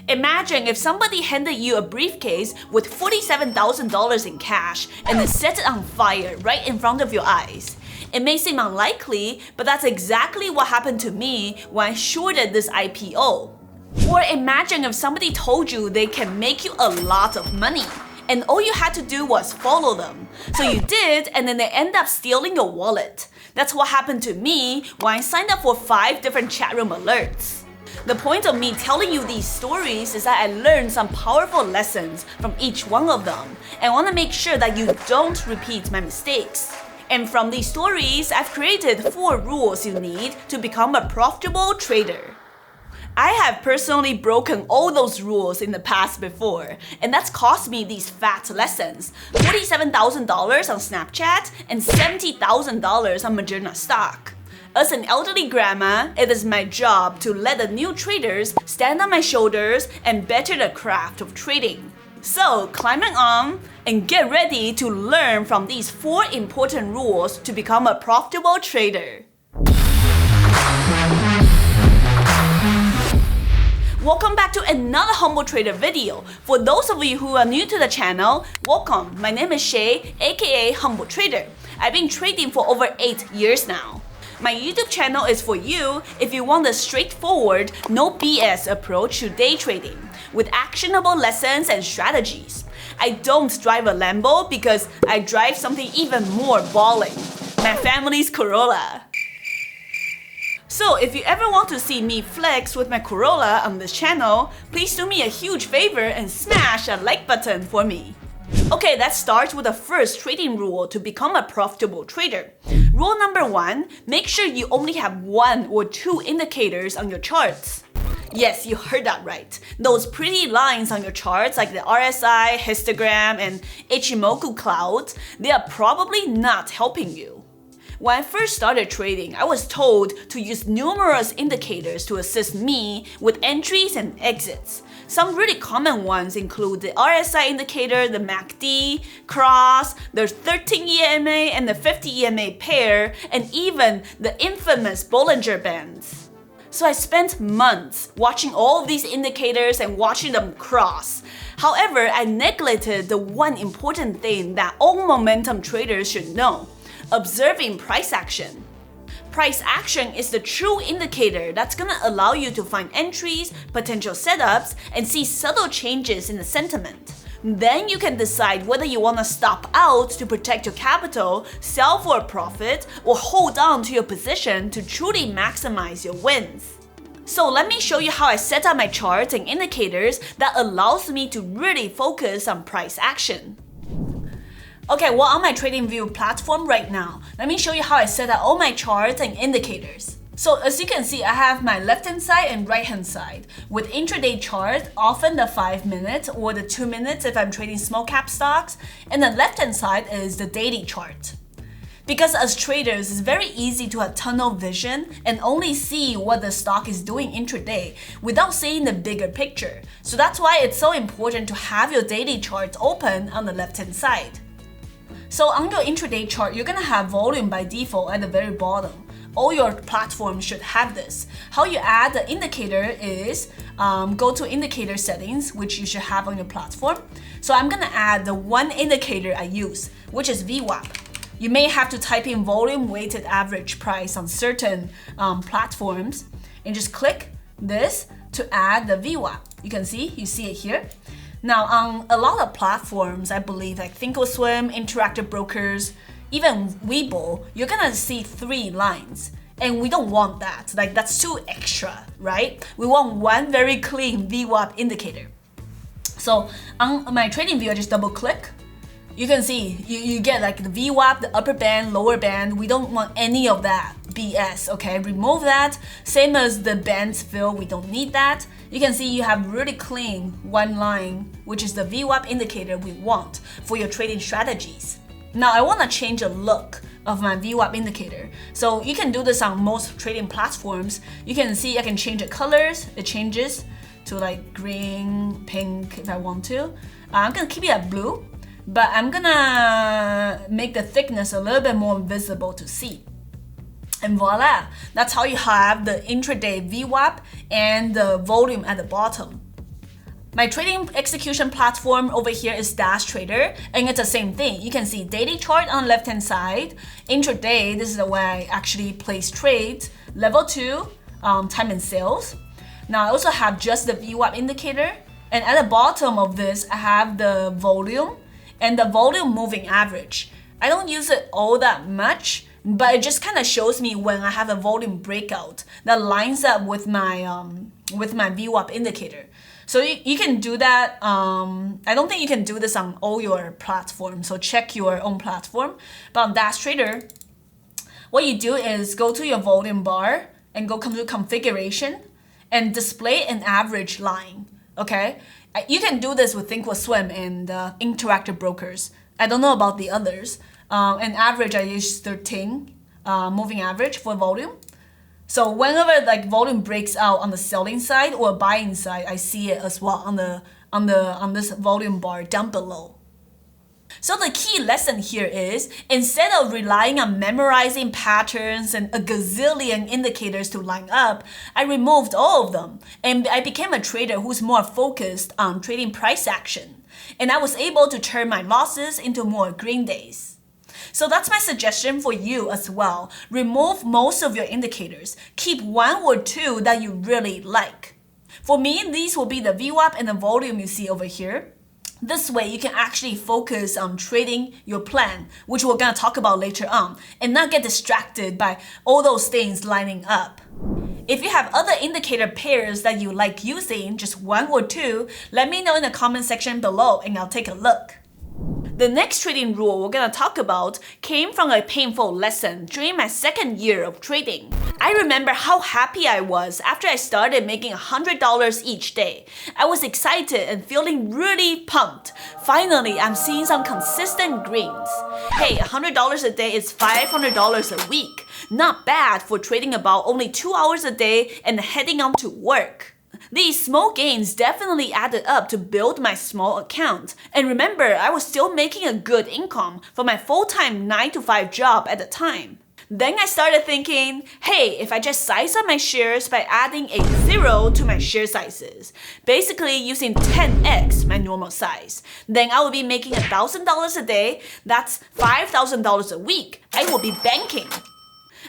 Imagine if somebody handed you a briefcase with $47,000 in cash and then set it on fire right in front of your eyes. It may seem unlikely, but that's exactly what happened to me when I shorted this IPO. Or imagine if somebody told you they can make you a lot of money, and all you had to do was follow them. So you did, and then they end up stealing your wallet. That's what happened to me when I signed up for 5 different chat room alerts. The point of me telling you these stories is that I learned some powerful lessons from each one of them, and I want to make sure that you don't repeat my mistakes. And from these stories, I've created 4 rules you need to become a profitable trader. I have personally broken all those rules in the past before, and that's cost me these fat lessons: $47,000 on Snapchat and $70,000 on Moderna stock. As an elderly grandma, it is my job to let the new traders stand on my shoulders and better the craft of trading. So climb on and get ready to learn from these 4 important rules to become a profitable trader. Welcome back to another Humble Trader video. For those of you who are new to the channel, welcome. My name is Shay, aka Humble Trader. I've been trading for over 8 years now. My YouTube channel is for you if you want a straightforward, no BS approach to day trading with actionable lessons and strategies. I don't drive a Lambo because I drive something even more balling, my family's Corolla. So if you ever want to see me flex with my Corolla on this channel, please do me a huge favor and smash that like button for me. Okay, let's start with the first trading rule to become a profitable trader. Rule number 1, make sure you only have 1 or 2 indicators on your charts. Yes, you heard that right. Those pretty lines on your charts like the RSI, histogram, and Ichimoku clouds, they are probably not helping you. When I first started trading, I was told to use numerous indicators to assist me with entries and exits. Some really common ones include the RSI indicator, the MACD, cross, the 13 EMA and the 50 EMA pair, and even the infamous Bollinger Bands. So I spent months watching all of these indicators and watching them cross. However, I neglected the one important thing that all momentum traders should know: observing price action. Price action is the true indicator that's gonna allow you to find entries, potential setups, and see subtle changes in the sentiment. Then you can decide whether you wanna stop out to protect your capital, sell for a profit, or hold on to your position to truly maximize your wins. So let me show you how I set up my charts and indicators that allows me to really focus on price action. Okay, we're on my TradingView platform right now. Let me show you how I set up all my charts and indicators. So as you can see, I have my left-hand side and right-hand side. With intraday chart, often the 5 minutes or the 2 minutes if I'm trading small cap stocks, and the left-hand side is the daily chart. Because as traders, it's very easy to have tunnel vision and only see what the stock is doing intraday without seeing the bigger picture. So that's why it's so important to have your daily chart open on the left-hand side. So on your intraday chart, you're gonna have volume by default at the very bottom. All your platforms should have this. How you add the indicator is go to indicator settings, which you should have on your platform. So I'm gonna add the one indicator I use, which is VWAP. You may have to type in volume weighted average price on certain platforms and just click this to add the VWAP. You see it here. Now, on a lot of platforms, I believe like Thinkorswim, Interactive Brokers, even Webull, you're gonna see 3 lines. And we don't want that. Like, that's too extra, right? We want one very clean VWAP indicator. So on my TradingView, I just double click. You can see, you get like the VWAP, the upper band, lower band. We don't want any of that BS, okay? Remove that. Same as the bands fill, we don't need that. You can see you have really clean one line, which is the VWAP indicator we want for your trading strategies. Now I want to change the look of my VWAP indicator. So you can do this on most trading platforms. You can see I can change the colors. It changes to like green, pink if I want to. I'm gonna keep it at blue, but I'm gonna make the thickness a little bit more visible to see. And voila, that's how you have the intraday VWAP and the volume at the bottom. My trading execution platform over here is daytrading, and it's the same thing. You can see daily chart on the left-hand side. Intraday, this is the way I actually place trades. Level 2, time and sales. Now I also have just the VWAP indicator, and at the bottom of this, I have the volume and the volume moving average. I don't use it all that much, but it just kind of shows me when I have a volume breakout that lines up with my VWAP indicator. So you can do that. I don't think you can do this on all your platforms, so check your own platform. But on daytrading, what you do is go to your volume bar and come to configuration and display an average line, okay? You can do this with Thinkorswim and Interactive Brokers. I don't know about the others. An average, I use 13, moving average for volume. So whenever like volume breaks out on the selling side or buying side, I see it as well on this volume bar down below. So the key lesson here is, instead of relying on memorizing patterns and a gazillion indicators to line up, I removed all of them and I became a trader who's more focused on trading price action. And I was able to turn my losses into more green days. So that's my suggestion for you as well. Remove most of your indicators. Keep one or two that you really like. For me, these will be the VWAP and the volume you see over here. This way, you can actually focus on trading your plan, which we're going to talk about later on, and not get distracted by all those things lining up. If you have other indicator pairs that you like using, just one or two, let me know in the comment section below and I'll take a look. The next trading rule we're gonna talk about came from a painful lesson during my second year of trading. I remember how happy I was after I started making $100 each day. I was excited and feeling really pumped. Finally, I'm seeing some consistent greens. Hey, $100 a day is $500 a week. Not bad for trading about only 2 hours a day and heading out to work. These small gains definitely added up to build my small account. And remember, I was still making a good income from my full-time 9-to-5 job at the time. Then I started thinking, hey, if I just size up my shares by adding a 0 to my share sizes, basically using 10x my normal size, then I will be making $1,000 a day. That's $5,000 a week. I will be banking.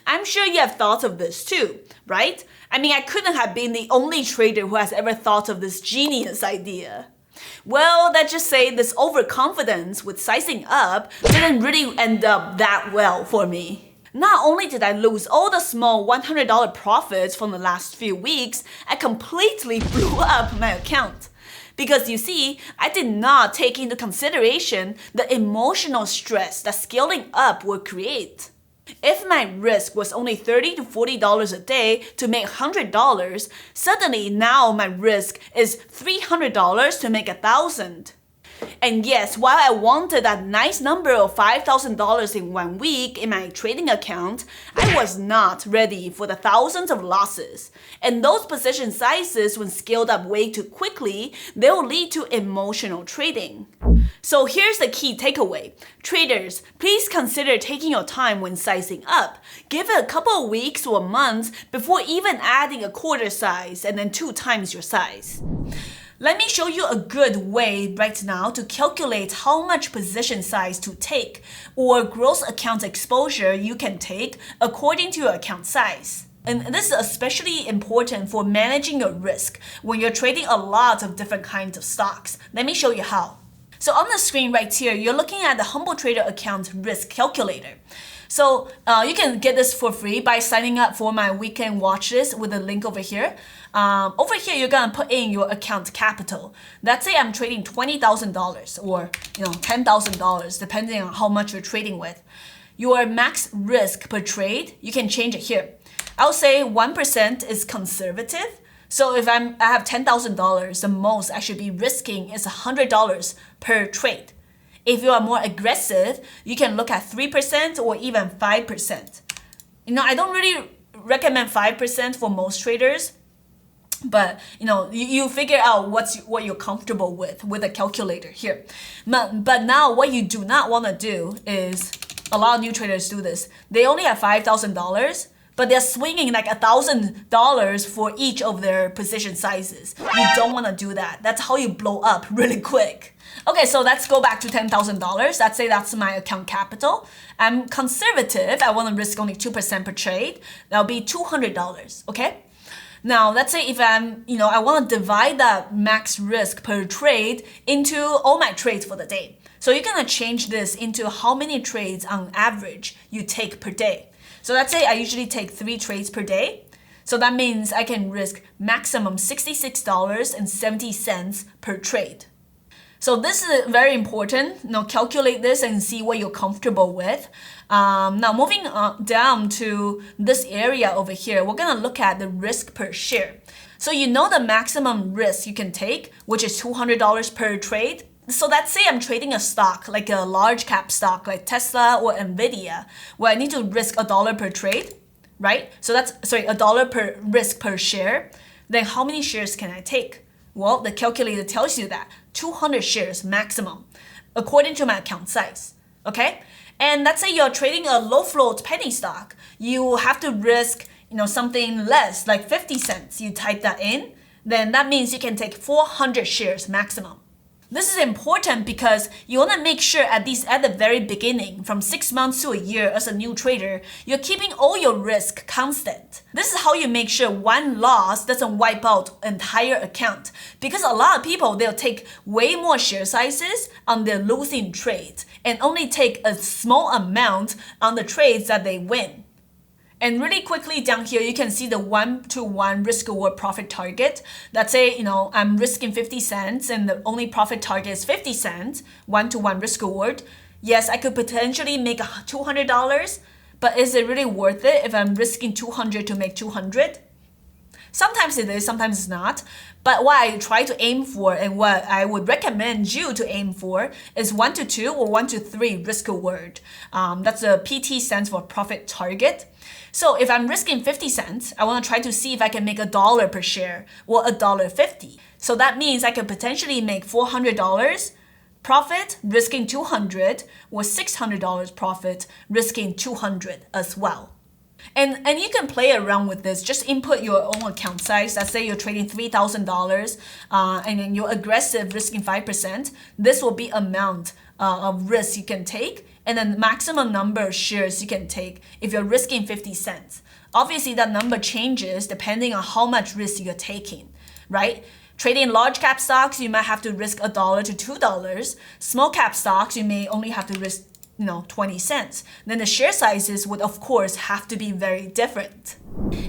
I'm sure you have thought of this too, right? I mean, I couldn't have been the only trader who has ever thought of this genius idea. Well, let's just say this overconfidence with sizing up didn't really end up that well for me. Not only did I lose all the small $100 profits from the last few weeks, I completely blew up my account. Because you see, I did not take into consideration the emotional stress that scaling up would create. If my risk was only $30 to $40 a day to make $100, suddenly now my risk is $300 to make $1,000. And yes, while I wanted that nice number of $5,000 in 1 week in my trading account, I was not ready for the thousands of losses. And those position sizes, when scaled up way too quickly, they'll lead to emotional trading. So here's the key takeaway. Traders, please consider taking your time when sizing up. Give it a couple of weeks or months before even adding a quarter size and then 2 times your size. Let me show you a good way right now to calculate how much position size to take or gross account exposure you can take according to your account size. And this is especially important for managing your risk when you're trading a lot of different kinds of stocks. Let me show you how. So on the screen right here, you're looking at the Humble Trader account risk calculator. So you can get this for free by signing up for my weekend watch list with the link over here. Over here, you're gonna put in your account capital. Let's say I'm trading $20,000 or $10,000, depending on how much you're trading with. Your max risk per trade, you can change it here. I'll say 1% is conservative. So if I have $10,000, the most I should be risking is $100 per trade. If you are more aggressive, you can look at 3% or even 5%. I don't really recommend 5% for most traders, but you figure out what you're comfortable with a calculator here. But now what you do not want to do is, a lot of new traders do this. They only have $5,000, but they're swinging like $1,000 for each of their position sizes. You don't want to do that. That's how you blow up really quick. Okay, so let's go back to $10,000. Let's say that's my account capital. I'm conservative. I want to risk only 2% per trade. That'll be $200, okay? Now, let's say if I want to divide that max risk per trade into all my trades for the day. So you're going to change this into how many trades on average you take per day. So let's say I usually take 3 trades per day. So that means I can risk maximum $66.70 per trade. So this is very important. Calculate this and see what you're comfortable with. Now moving down to this area over here, we're gonna look at the risk per share. So you know the maximum risk you can take, which is $200 per trade. So let's say I'm trading a stock, like a large cap stock like Tesla or Nvidia, where I need to risk $1 per trade, right? So that's, $1 per risk per share. Then how many shares can I take? Well, the calculator tells you that 200 shares maximum, according to my account size, okay? And let's say you're trading a low float penny stock. You have to risk, something less, like 50 cents. You type that in, then that means you can take 400 shares maximum. This is important because you want to make sure at least at the very beginning, from 6 months to a year as a new trader, you're keeping all your risk constant. This is how you make sure one loss doesn't wipe out entire account. Because a lot of people, they'll take way more share sizes on their losing trades and only take a small amount on the trades that they win. And really quickly down here, you can see the 1-to-1 risk reward profit target. Let's say, I'm risking 50 cents and the only profit target is 50 cents, 1-to-1 risk reward. Yes, I could potentially make $200, but is it really worth it if I'm risking 200 to make 200? Sometimes it is, sometimes it's not. But what I try to aim for and what I would recommend you to aim for is 1-to-2 or 1-to-3 risk reward. That's a PT stands for profit target. So if I'm risking 50 cents, I want to try to see if I can make $1 per share or $1.50. So that means I could potentially make $400 profit risking 200 or $600 profit risking 200 as well. And you can play around with this. Just input your own account size. Let's say you're trading $3,000 and then you're aggressive risking 5%. This will be amount of risk you can take, and then maximum number of shares you can take if you're risking 50 cents. Obviously, that number changes depending on how much risk you're taking, right? Trading large cap stocks, you might have to risk $1 to $2. Small cap stocks, you may only have to risk 20 cents. Then the share sizes would of course have to be very different.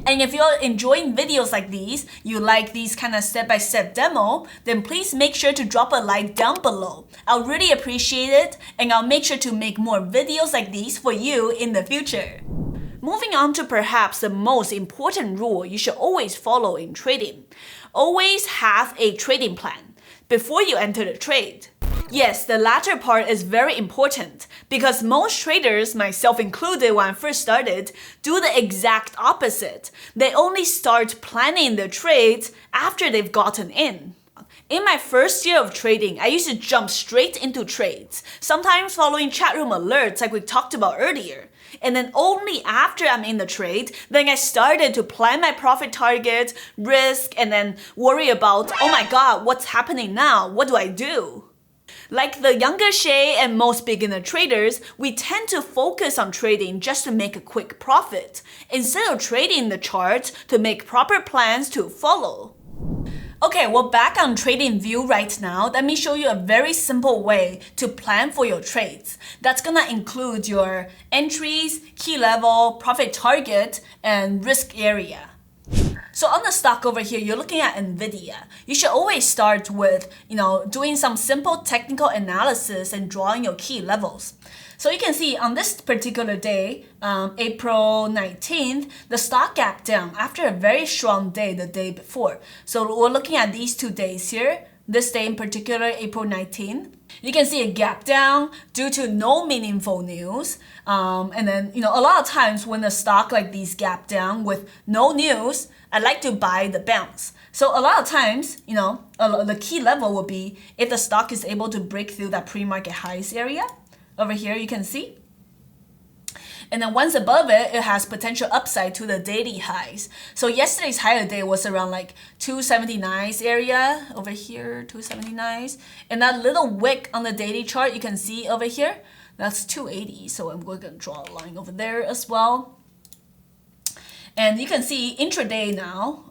And if you're enjoying videos like these, you like these kind of step-by-step demo, then please make sure to drop a like down below. I'll really appreciate it, and I'll make sure to make more videos like these for you in the future. Moving on to perhaps the most important rule you should always follow in trading. Always have a trading plan before you enter the trade. Yes, the latter part is very important because most traders, myself included when I first started, do the exact opposite. They only start planning their trades after they've gotten in. In my first year of trading, I used to jump straight into trades, sometimes following chat room alerts like we talked about earlier. And then only after I'm in the trade, then I started to plan my profit target, risk, and then worry about, oh my god, what's happening now? What do I do? Like the younger Shay and most beginner traders, we tend to focus on trading just to make a quick profit, instead of trading the charts to make proper plans to follow. Okay, we're back on trading view right now. Let me show you a very simple way to plan for your trades. That's gonna include your entries, key level, profit target, and risk area. So on the stock over here, you're looking at Nvidia. You should always start with, doing some simple technical analysis and drawing your key levels. So you can see on this particular day, April 19th, the stock gapped down after a very strong day the day before. So we're looking at these 2 days here. This day in particular, April 19th. You can see a gap down due to no meaningful news. And then, a lot of times when a stock like these gap down with no news, I like to buy the bounce. So a lot of times, the key level will be if the stock is able to break through that pre-market highs area. Over here, you can see. And then once above it, it has potential upside to the daily highs. So yesterday's higher day was around like 279's area over here, 279's. And that little wick on the daily chart you can see over here, that's 280. So I'm going to draw a line over there as well. And you can see intraday now,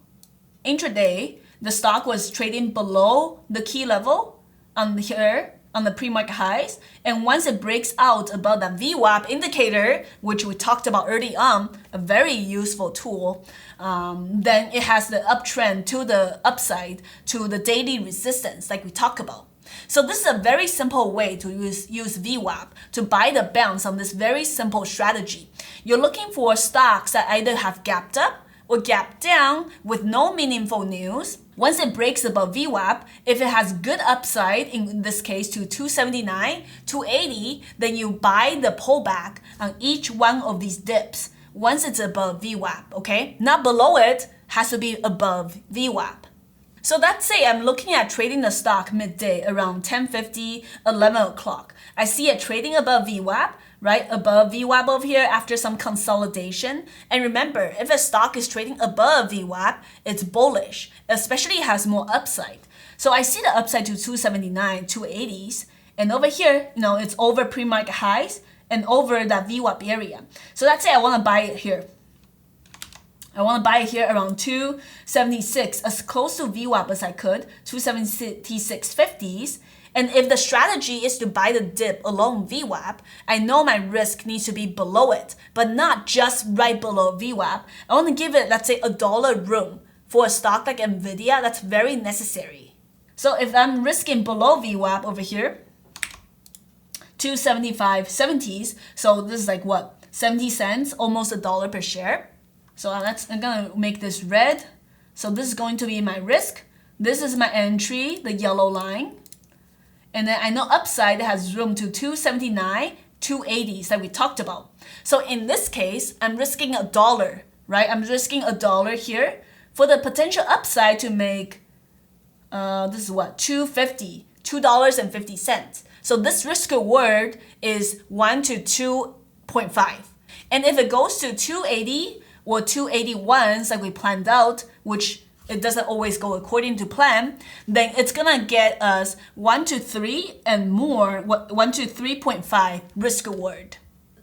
the stock was trading below the key level on here, on the pre-market highs, and once it breaks out above that VWAP indicator, which we talked about early on, a very useful tool, then it has the uptrend to the upside to the daily resistance like we talked about. So this is a very simple way to use VWAP to buy the bounce on this very simple strategy. You're looking for stocks that either have gapped up or gapped down with no meaningful news. Once it breaks above VWAP, if it has good upside, in this case to 279, 280, then you buy the pullback on each one of these dips once it's above VWAP, okay? Not below it, has to be above VWAP. So let's say I'm looking at trading the stock midday around 10:50, 11 o'clock. I see it trading above VWAP, right? Above VWAP over here after some consolidation. And remember, if a stock is trading above VWAP, it's bullish, especially it has more upside. So I see the upside to 279, 280s. And over here, it's over pre-market highs and over that VWAP area. So let's say I want to buy it here. I want to buy it here around 276, as close to VWAP as I could, 276.50s. And if the strategy is to buy the dip along VWAP, I know my risk needs to be below it, but not just right below VWAP. I want to give it, let's say, $1 room. For a stock like Nvidia, that's very necessary. So if I'm risking below VWAP over here, 275.70s, so this is like what, 70 cents, almost $1 per share. So I'm gonna make this red. So this is going to be my risk. This is my entry, the yellow line. And then I know upside has room to 279, 280s that we talked about. So in this case, I'm risking $1, right? I'm risking $1 here for the potential upside to make, this is what, $2.50. So this risk reward is 1 to 2.5. And if it goes to 280 or 281s like we planned out, which it doesn't always go according to plan, then it's gonna get us 1 to 3 and more, 1 to 3.5 risk reward.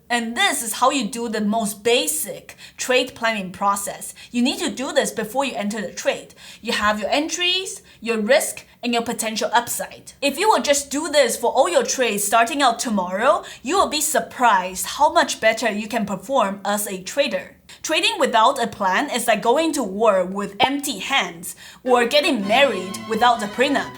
And this is how you do the most basic trade planning process. You need to do this before you enter the trade. You have your entries, your risk, and your potential upside. If you will just do this for all your trades starting out tomorrow, you will be surprised how much better you can perform as a trader. Trading without a plan is like going to war with empty hands or getting married without a prenup.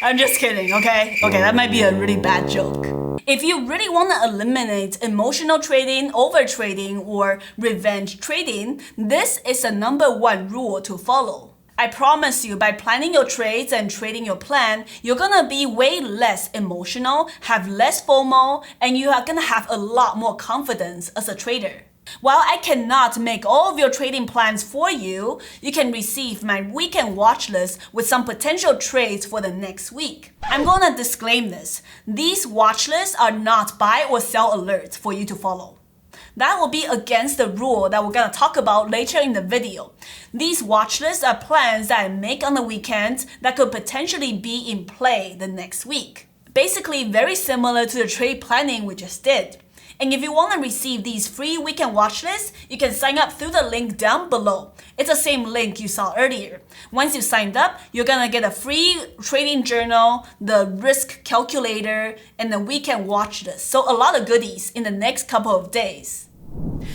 I'm just kidding, okay? Okay, that might be a really bad joke. If you really want to eliminate emotional trading, overtrading, or revenge trading, this is the #1 rule to follow. I promise you, by planning your trades and trading your plan, you're gonna be way less emotional, have less FOMO, and you are gonna have a lot more confidence as a trader. While I cannot make all of your trading plans for you, you can receive my weekend watch list with some potential trades for the next week. I'm gonna disclaim this. These watch lists are not buy or sell alerts for you to follow. That will be against the rule that we're gonna talk about later in the video. These watch lists are plans that I make on the weekend that could potentially be in play the next week. Basically very similar to the trade planning we just did. And if you want to receive these free weekend watch lists, you can sign up through the link down below. It's the same link you saw earlier. Once you signed up, you're gonna get a free trading journal, the risk calculator, and the weekend watch list. So a lot of goodies in the next couple of days.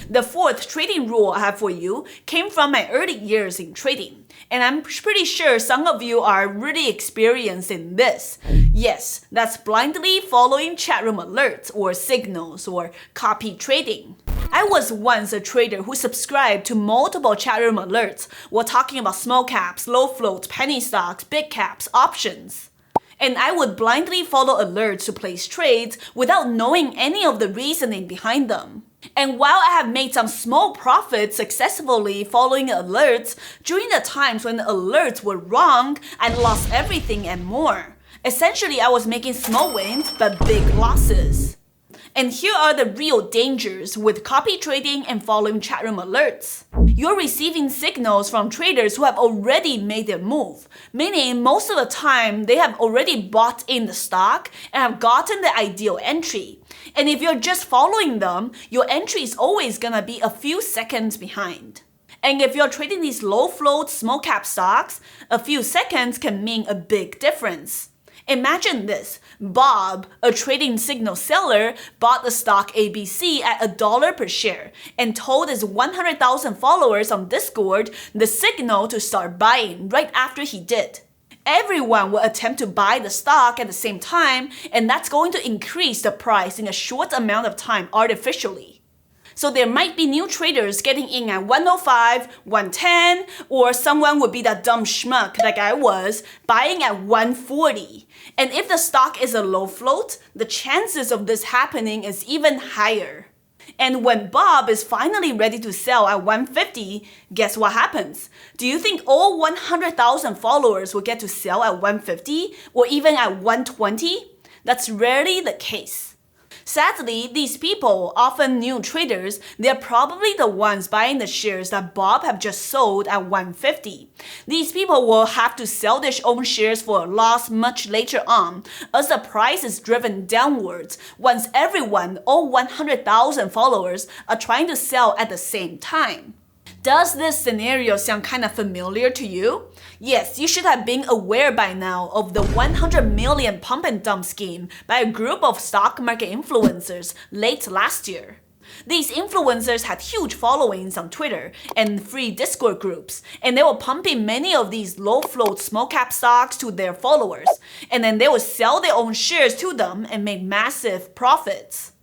The fourth trading rule I have for you came from my early years in trading. And I'm pretty sure some of you are really experienced in this. Yes, that's blindly following chat room alerts or signals or copy trading. I was once a trader who subscribed to multiple chat room alerts while talking about small caps, low floats, penny stocks, big caps, options. And I would blindly follow alerts to place trades without knowing any of the reasoning behind them. And while I have made some small profits successfully following alerts, during the times when the alerts were wrong, I lost everything and more. Essentially, I was making small wins but big losses. And here are the real dangers with copy trading and following chatroom alerts. You're receiving signals from traders who have already made their move, meaning most of the time they have already bought in the stock and have gotten the ideal entry. And if you're just following them, your entry is always gonna be a few seconds behind. And if you're trading these low float, small cap stocks, a few seconds can mean a big difference. Imagine this. Bob, a trading signal seller, bought the stock ABC at $1 per share and told his 100,000 followers on Discord the signal to start buying right after he did. Everyone will attempt to buy the stock at the same time, and that's going to increase the price in a short amount of time artificially. So there might be new traders getting in at 105, 110, or someone would be that dumb schmuck like I was, buying at 140. And if the stock is a low float, the chances of this happening is even higher. And when Bob is finally ready to sell at 150, guess what happens? Do you think all 100,000 followers will get to sell at 150 or even at 120? That's rarely the case. Sadly, these people, often new traders, they're probably the ones buying the shares that Bob have just sold at 150. These people will have to sell their own shares for a loss much later on, as the price is driven downwards once everyone, all 100,000 followers, are trying to sell at the same time. Does this scenario sound kind of familiar to you? Yes, you should have been aware by now of the 100 million pump and dump scheme by a group of stock market influencers late last year. These influencers had huge followings on Twitter and free Discord groups, and they were pumping many of these low-float small-cap stocks to their followers, and then they would sell their own shares to them and make massive profits.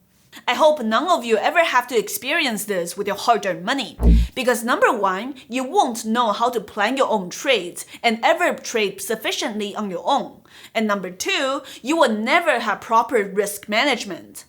I hope none of you ever have to experience this with your hard-earned money, because number one, you won't know how to plan your own trades and ever trade sufficiently on your own. And number two, you will never have proper risk management.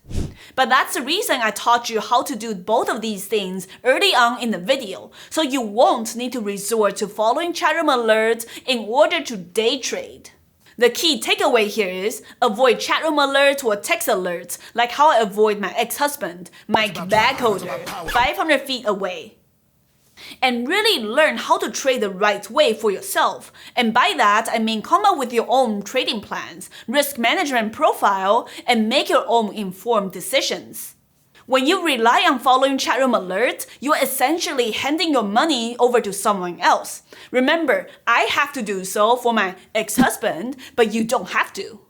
But that's the reason I taught you how to do both of these things early on in the video, so you won't need to resort to following chatroom alerts in order to day trade. The key takeaway here is avoid chatroom alerts or text alerts, like how I avoid my ex-husband, my bag holder, 500 feet away. And really learn how to trade the right way for yourself. And by that, I mean come up with your own trading plans, risk management profile, and make your own informed decisions. When you rely on following chatroom alerts, you are essentially handing your money over to someone else. Remember, I have to do so for my ex-husband, but you don't have to.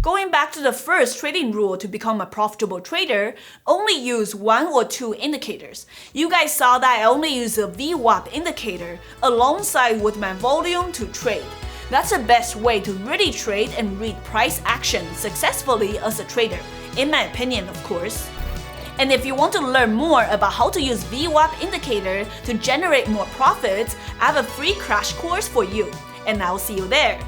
Going back to the first trading rule to become a profitable trader, only use one or two indicators. You guys saw that I only use a VWAP indicator alongside with my volume to trade. That's the best way to really trade and read price action successfully as a trader, in my opinion, of course. And if you want to learn more about how to use VWAP indicator to generate more profits, I have a free crash course for you, and I'll see you there.